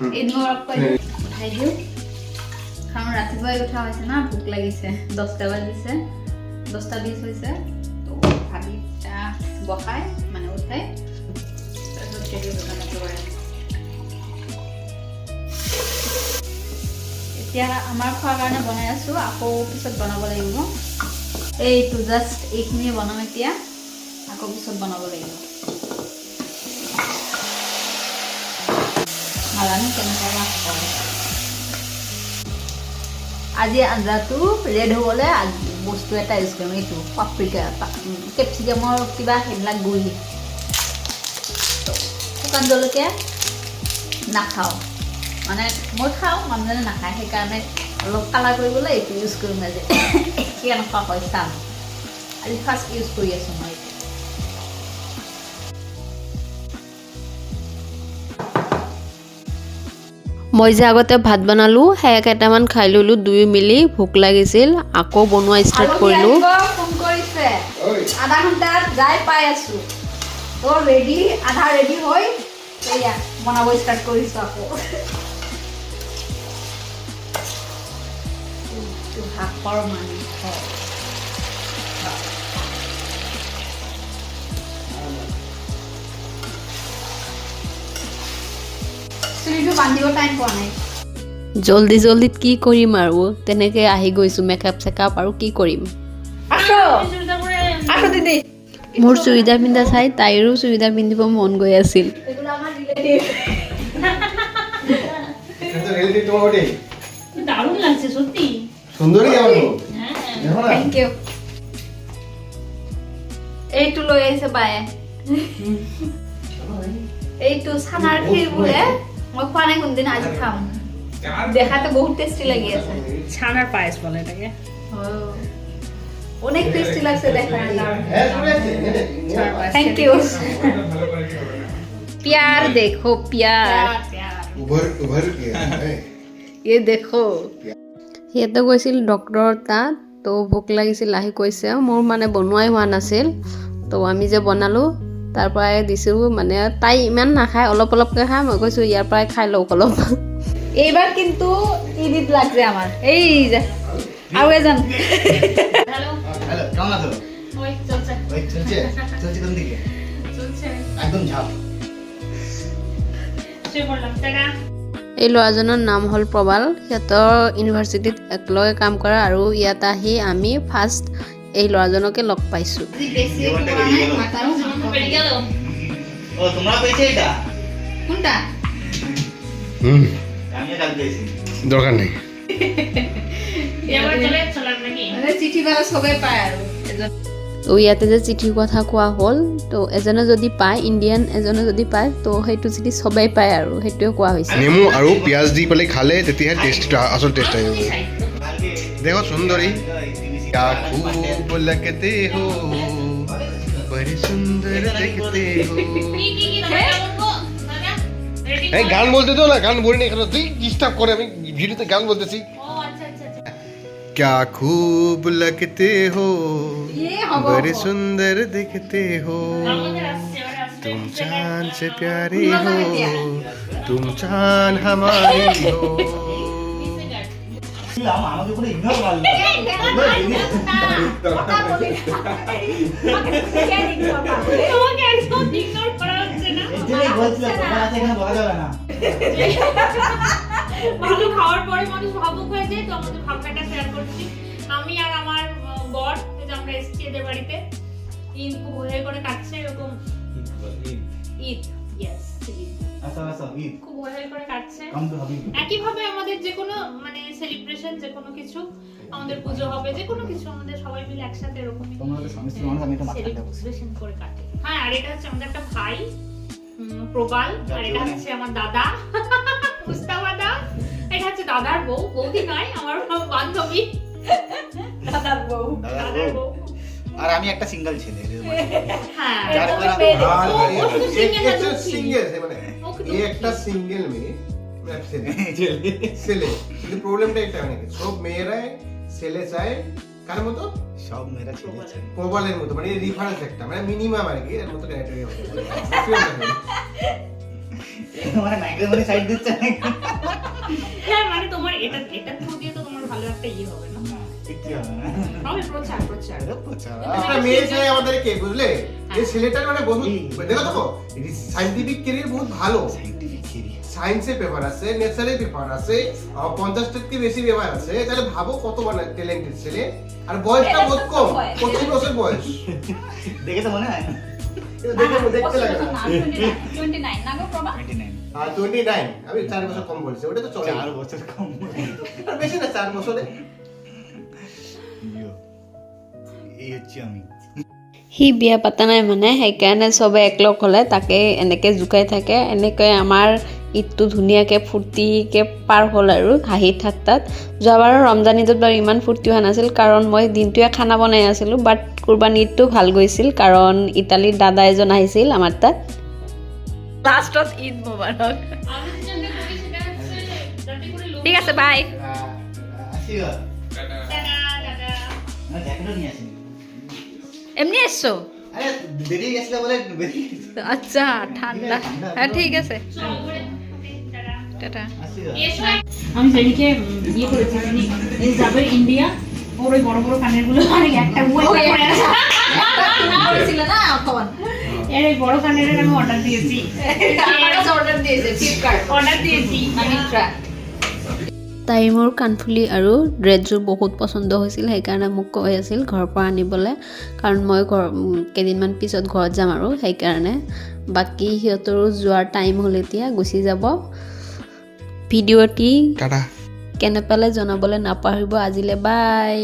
উঠাই দিওঁ কাৰণ ৰাতিপুৱাই উঠা হৈছে না ভোক লাগিছে 10টা বাজিছে 10টা 20 হৈছে তো ভাবি চাহ বহাই মানে উঠাই এতিয়া আমাৰ খোৱাৰ কাৰণে বনাই আছো আকৌ পিছত বনাব লাগিব এইটো জাষ্ট এইখিনি বনাম এতিয়া আকৌ পিছত বনাব লাগিব নাজানো কেনেকৈ হয় আজি আঞ্জাটো ৰেড হ'বলৈ বস্তু এটা ইউজ কৰিম এইটো পাপ্ৰিকা কেপচিকামৰ কিবা সেইবিলাক গুড়ি শুকান জলকীয়া নাখাওঁ মানে মই খাওঁ মানুহজনে নাখায় সেইকাৰণে অলপ কালাৰ কৰিবলৈ এইটো ইউজ কৰিম আজি কেনেকুৱা হয় চাম আজি ফাৰ্ষ্ট ইউজ কৰি আছোঁ মই এইটো মই যে আগতে ভাত বনালোঁ সেয়া কেইটামান খাই ল'লোঁ দুই মিলি ভোক লাগিছিল আকৌ বনোৱা ষ্টাৰ্ট কৰিলোঁ ফোন কৰিছে আধা ঘণ্টাত যাই পাই আছোঁ তো ৰেডি আধা ৰেডি হৈ এয়া বনাব ষ্টাৰ্ট কৰিছোঁ আকৌ হাঁহৰ মাংস চুলিটো বান্ধিব টাইম পোৱা নাই জল্দি জল্দিত কি কৰিম আৰু তেনেকৈ আহি গৈছোঁ মেকআপ চেকআপ আৰু কি কৰিম দিদি মোৰ চুৰিদাৰ পিন্ধা চাই তাইৰো চুৰিদাৰ পিন্ধিব মন গৈ আছিল এগুলো আমার রিলেটিভ এটা রিলেটিভ তোমার ওটাই দারুণ লাগছে সত্যি সুন্দরই আমার দেখো না থ্যাংক ইউ এইটো লৈ আহিছে বায়ে এইটো ছানাৰ ক্ষীৰ বোলে মই খোৱা নাই কোনদিন আজি খাম দেখাতে বহুত টেস্টি লাগি আছে ছানার পায়েস বলে এটাকে অনেক টেস্টি লাগছে দেখাতে হ্যাঁ চলে যাচ্ছে থ্যাংক ইউ प्यार देखो प्यार उभर उभर के है ये देखो সিহঁতে গৈছিল ডক্টৰৰ তাত তো ভোক লাগিছিল আহি কৈছে মোৰ মানে বনোৱাই হোৱা নাছিল তো আমি যে বনালোঁ তাৰ পৰাই দিছোঁ মানে তাই ইমান নাখায় অলপ অলপকৈ খায় মই কৈছোঁ ইয়াৰ পৰাই খাই লওক অলপ এইবাৰ কিন্তু ঈদ লাগছে আমাৰ এই যে আৰু এজন হ্যালো হ্যালো কেমন আছো ওই চলছে ওই চলছে চলছে কোন দিকে চলছে একদম ঝাপ শুয়ে পড়লাম টাটা এই ল'ৰাজনৰ নাম হ'ল প্ৰবাল সিহঁতৰ ইউনিভাৰ্চিটিত একেলগে কাম কৰা আৰু ইয়াত আহি আমি ফাৰ্ষ্ট এই ল'ৰাজনকে লগ পাইছোঁ বেশি একটু বানাই মাথারও পেড়ে গেল ও তোমরা পেয়েছে এটা কোনটা আমি কাল পেয়েছি দরকার নেই এবার চলে চলার নাকি মানে চিঠি বালা সবাই পায় আর তো ইয়াতে যে চিঠিৰ কথা কোৱা হ'ল তো এজনে যদি পায় ইণ্ডিয়ান এজনে যদি পায় তো সেইটো চিঠি চবেই পায় আৰু সেইটোৱে কোৱা হৈছে নেমু আৰু পিয়াজ দি পেলাই খালে তেতিয়াহে টেষ্ট আসল টেষ্ট আহিব দেখো সুন্দরী क्या खूब लगते हो बड़े सुंदर देखते हो কি দাদা বলবো দাদা রেডি এই গান বলতে তো না গান বলি না কেন তুই ডিস্টার্ব করে আমি ভিডিওতে গান বলতেছি ও আচ্ছা আচ্ছা আচ্ছা क्या खूब लगते हो ये हवा बड़े सुंदर दिखते हो আমাদের আসছে এবারে আসছে तुम चांद से प्यारी हो तुम चांद हमारी हो আমাকে পুরো ইগনোর করলো তোমাকে একদম ইগনোর করা হচ্ছে না এটাই বলছিলাম তোমার আছে এখানে বলা যাবে না ভালো খাওয়ার পরে মানুষ ভাবুক হয়ে যায় তো আমাদের ভাবনাটা শেয়ার করছি আমি আর আমার বর যে আমরা এসেছি এদের বাড়িতে ঈদ খুব হয়ে করে কাটছে এরকম ঈদ ইয়েস ঈদ আচ্ছা আচ্ছা ঈদ খুব হয়ে করে কাটছে কাম তো হবে একইভাবে আমাদের যে কোনো মানে সেলিব্রেশন যে কোনো কিছু আমাদের পুজো হবে যে কোনো কিছু আমাদের সবাই মিলে একসাথে এরকমই তোমরা তো স্বামী স্ত্রী মানুষ আমি তো মাথা দেবো সেলিব্রেশন করে কাটে হ্যাঁ আর এটা হচ্ছে আমাদের একটা ভাই প্রবাল আর এটা হচ্ছে আমার দাদা মুস্তাফাদা এটা হচ্ছে দাদার বউ বৌদি নয় আমার বান্ধবী দাদার বউ দাদার বউ আর আমি একটা সিঙ্গেল ছেলে হ্যাঁ যার ও কারণে পেয়ে- हाँ, ও শুধু single না, শুধু সিঙ্গেল মানে ও শুধু এই একটা সিঙ্গেল মেয়ে ছেলে কিন্তু প্রবলেমটা এটা অনেক সব মেয়েরাই ছেলে চায় কার মতো সব মেয়েরা ছেলে ছেলে প্রবলের মতো মানে রিফারেন্স একটা মানে মিনিমাম আর কি এর মতো ক্যারেক্টারই হবে মানে ম্যাক্রোমনি সাইড দিচ্ছে না হ্যাঁ মানে তোমার এটা থ্রু দিয়ে তো তোমার ভালো একটা ইয়ে হবে না কিচ্ছু হবে না হবে প্রচার প্রচার আরে পচা একটা মেয়ে ছেলে আমাদেরকে বুঝলে এই ছেলেটার মানে বহুত দেখো তো সাইন্টিফিক ক্যারিয়ার বহুত ভালো সাইন্টিফিক থিওরি সায়েন্সে পেপার আছে নেচারে পেপার আছে 50টার থেকে বেশি পেপার আছে তাহলে ভাবো কত বড় ট্যালেন্টেড ছেলে আর বয়সটা বহুত কম 25 বছর বয়স দেখে তো মনে হয় না দেখতে লাগে না 29 না গো প্রভা 29 আর 29 আমি 4 বছর কম বলছি ওটা তো চলে 4 বছর কম আর বেশি না 4 বছরে এই হচ্ছে আমি সি বিয়া পাতা নাই মানে সেইকাৰণে চবে একলগ হ'লে তাকে এনেকৈ জোকাই থাকে এনেকৈ আমাৰ ঈদটো ধুনীয়াকৈ ফূৰ্তিকৈ পাৰ হ'ল আৰু হাঁহি ঠাট্টাত যোৱাবাৰৰ ৰমজান ঈদত বাৰু ইমান ফূৰ্তি হোৱা নাছিল কাৰণ মই দিনটোৱে খানা বনাই আছিলোঁ বাট কুৰবানী ঈদটো ভাল গৈছিল কাৰণ ইটালীৰ দাদা এজন আহিছিল আমাৰ তাত লাষ্টত ঈদ মোবাৰক আমি যেটা করি সেটা হচ্ছে যাতে করে লোক ঠিক আছে বাই আসিবা টাটা টাটা না জ্যাকেটও নিয়ে আসিনি এমনি এসছো আরে বেরিয়ে গেছিল বলে বেরিয়ে আচ্ছা ঠান্ডা হ্যাঁ ঠিক আছে চল করে টাটা টাটা আসিবা এসো আমি সেদিকে ইয়ে করেছি যিনি এই যাবে ইন্ডিয়া ওর ওই বড় বড় কানের গুলো মানে একটা ওই করে আছে না হয়েছিল না তখন এর এই বড় কানের আমি অর্ডার দিয়েছি আমার কাছে অর্ডার দিয়েছে ফ্লিপকার্ট অর্ডার দিয়েছি মিন্ত্রা তাই মোৰ কাণফুলি আৰু ড্ৰেছযোৰ বহুত পচন্দ হৈছিল সেইকাৰণে মোক কৈ আছিল ঘৰৰ পৰা আনিবলৈ কাৰণ মই কেইদিনমান পিছত ঘৰত যাম আৰু সেইকাৰণে বাকী সিহঁতৰো যোৱাৰ টাইম হ'ল এতিয়া গুচি যাব ভিডিঅ'টি টাটা কেনে পালে জনাবলৈ নাপাহৰিব আজিলৈ বাই